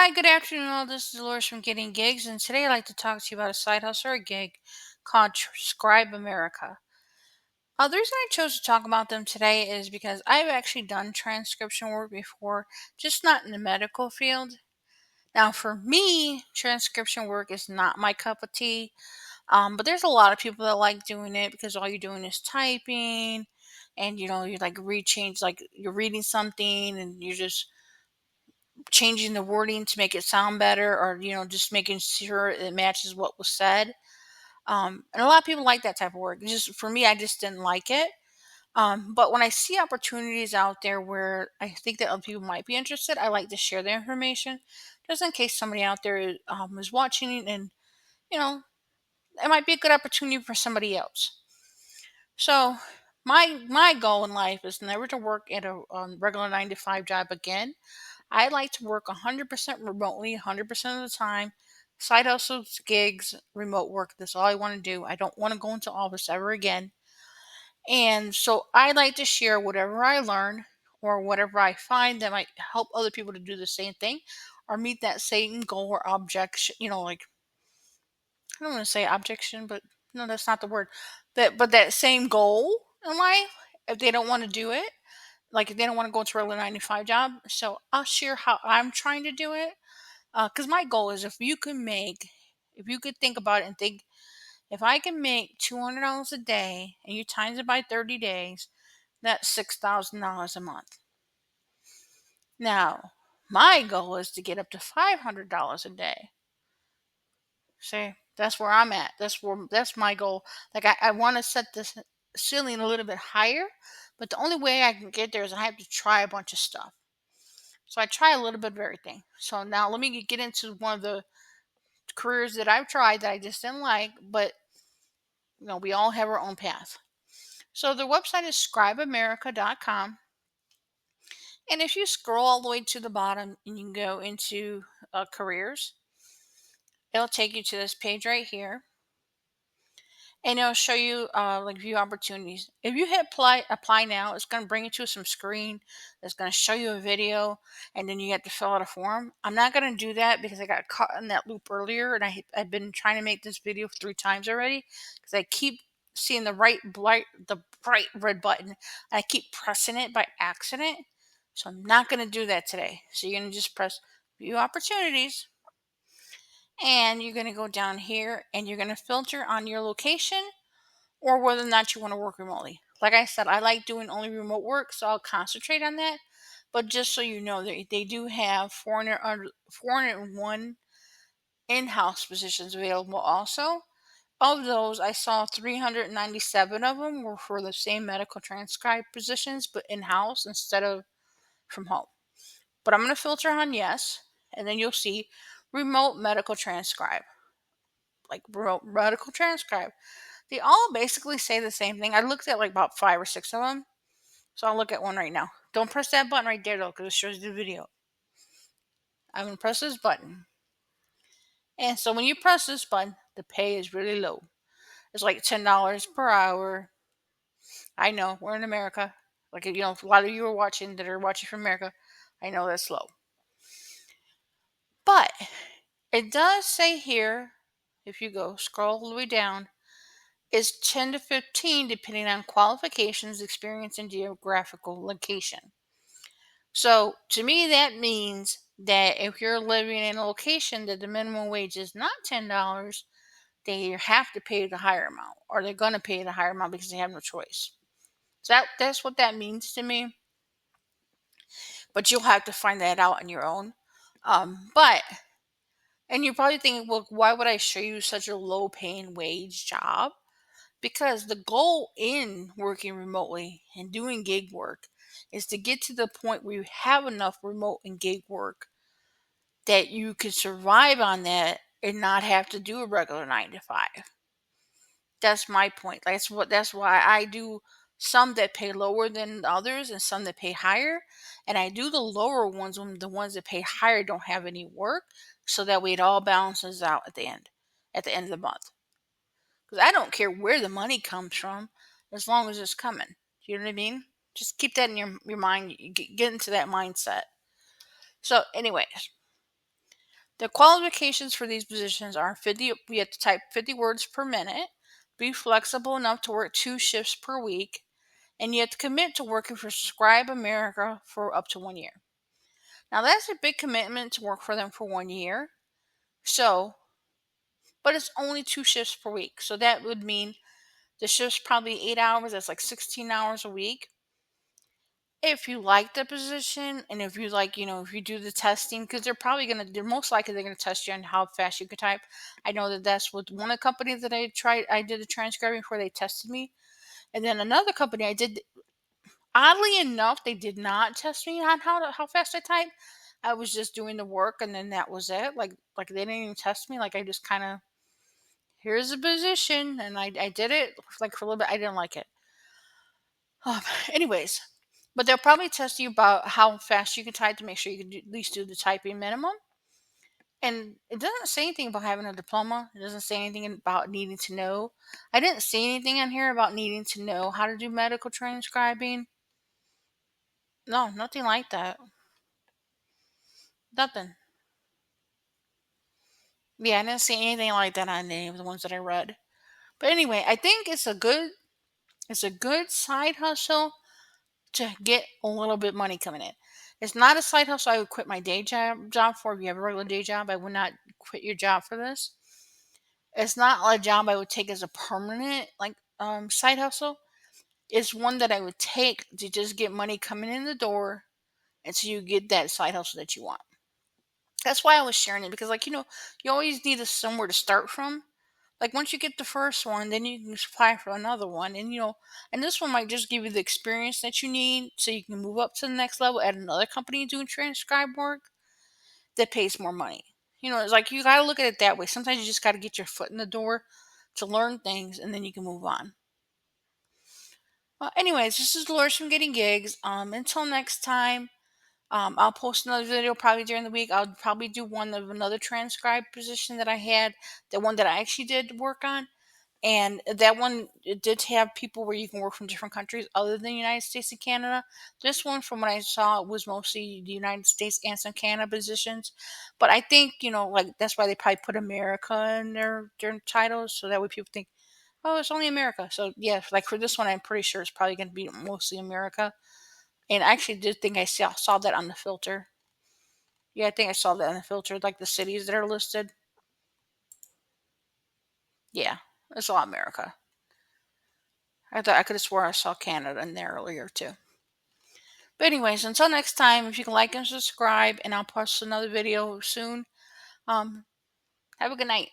Hi, good afternoon. All. This is Dolores from Getting Gigs, and today I'd like to talk to you about a side hustle or a gig called ScribeAmerica. The reason I chose to talk about them today is because I've actually done transcription work before, just not in the medical field. Now, for me, transcription work is not my cup of tea, but there's a lot of people that like doing it because all you're doing is typing, and you like change, like you're reading something, and you're just changing the wording to make it sound better, or just making sure it matches what was said. And a lot of people like that type of work. Just for me, I just didn't like it. But when I see opportunities out there where I think that other people might be interested, I like to share the information just in case somebody out there is watching, and you know it might be a good opportunity for somebody else. So my goal in life is never to work at a regular 9 to 5 job again. I like to work 100% remotely, 100% of the time. Side hustles, gigs, remote work. That's all I want to do. I don't want to go into office ever again. And so I like to share whatever I learn or whatever I find that might help other people to do the same thing or meet that same goal or objection. Like, I don't want to say objection, but no, that's not the word. But that same goal in life, if they don't want to do it, like if they don't want to go into a regular 9 to 5 job. So I'll share how I'm trying to do it. Because my goal is, if you could think about it and think, if I can make $200 a day and you times it by 30 days, that's $6,000 a month. Now, my goal is to get up to $500 a day. See, that's where I'm at. That's my goal. Like I want to set this ceiling a little bit higher, but the only way I can get there is I have to try a bunch of stuff. So I try a little bit of everything. So now let me get into one of the careers that I've tried that I just didn't like, but we all have our own path. So the website is scribeamerica.com. And if you scroll all the way to the bottom and you can go into careers, it'll take you to this page right here. And it'll show you like view opportunities. If you hit apply now, it's going to bring you to some screen that's going to show you a video, and then you have to fill out a form. I'm not going to do that because I got caught in that loop earlier, and I've been trying to make this video 3 times already because I keep seeing the bright red button, and I keep pressing it by accident. So I'm not going to do that today. So you're going to just press view opportunities, and you're going to go down here and you're going to filter on your location or whether or not you want to work remotely. Like I said, I like doing only remote work, so I'll concentrate on that. But just so you know, they do have 401 in-house positions available also. Of those, I saw 397 of them were for the same medical transcribe positions, but in-house instead of from home. But I'm going to filter on yes, and then you'll see remote medical transcribe. Like remote medical transcribe. They all basically say the same thing. I looked at like about 5 or 6 of them. So I'll look at one right now. Don't press that button right there though, because it shows you the video. I'm going to press this button. And so when you press this button, the pay is really low. It's like $10 per hour. I know, we're in America. Like, a lot of you are watching that are watching from America. I know that's low. But it does say here, if you go scroll all the way down, is 10 to 15 depending on qualifications, experience, and geographical location. So to me, that means that if you're living in a location that the minimum wage is not $10, they have to pay the higher amount, or they're going to pay the higher amount because they have no choice. So that's what that means to me. But you'll have to find that out on your own. But and you're probably thinking, well, why would I show you such a low paying wage job? Because the goal in working remotely and doing gig work is to get to the point where you have enough remote and gig work that you can survive on that and not have to do a regular 9 to 5. That's my point. That's why I do some that pay lower than others and some that pay higher. And I do the lower ones when the ones that pay higher don't have any work. So that way it all balances out at the end of the month. Because I don't care where the money comes from as long as it's coming. You know what I mean? Just keep that in your mind. You get into that mindset. So, anyways, The qualifications for these positions are 50, we have to type 50 words per minute, be flexible enough to work 2 shifts per week, and you have to commit to working for Scribe America for up to 1 year. Now that's a big commitment to work for them for 1 year. So, but it's only 2 shifts per week. So that would mean the shift's probably 8 hours. That's like 16 hours a week. If you like the position and if you like, if you do the testing, because they're most likely they're going to test you on how fast you can type. I know that that's with one of the companies that I did the transcribing for, they tested me. And then another company oddly enough, they did not test me on how fast I type. I was just doing the work and then that was it. Like they didn't even test me. Like I just kind of, here's a position, and I did it like for a little bit. I didn't like it. Um, anyways, but they'll probably test you about how fast you can type to make sure you can at least do the typing minimum. And it doesn't say anything about having a diploma. It doesn't say anything about needing to know. I didn't see anything on here about needing to know how to do medical transcribing. No, nothing like that. Nothing. Yeah, I didn't see anything like that on any of the ones that I read. But anyway, I think it's a good side hustle to get a little bit money coming in. It's not a side hustle I would quit my day job for. If you have a regular day job, I would not quit your job for this. It's not a job I would take as a permanent side hustle. It's one that I would take to just get money coming in the door until you get that side hustle that you want. That's why I was sharing it, because you always need somewhere to start from. Like once you get the first one, then you can apply for another one, and this one might just give you the experience that you need, so you can move up to the next level at another company doing transcribe work that pays more money. It's like you gotta look at it that way. Sometimes you just gotta get your foot in the door to learn things, and then you can move on. Well, anyways, this is Dolores from Getting Gigs. Until next time. I'll post another video probably during the week. I'll probably do one of another transcribe position that I had, the one that I actually did work on. And that one, it did have people where you can work from different countries other than the United States and Canada. This one, from what I saw, was mostly the United States and some Canada positions. But I think, like that's why they probably put America in their titles. So that way people think, oh, it's only America. So yeah, like for this one, I'm pretty sure it's probably going to be mostly America. And I actually did think I saw that on the filter. Yeah, I think I saw that on the filter, like the cities that are listed. Yeah, it's all America. I thought I could have swore I saw Canada in there earlier too. But anyways, until next time, if you can like and subscribe, and I'll post another video soon. Um, have a good night.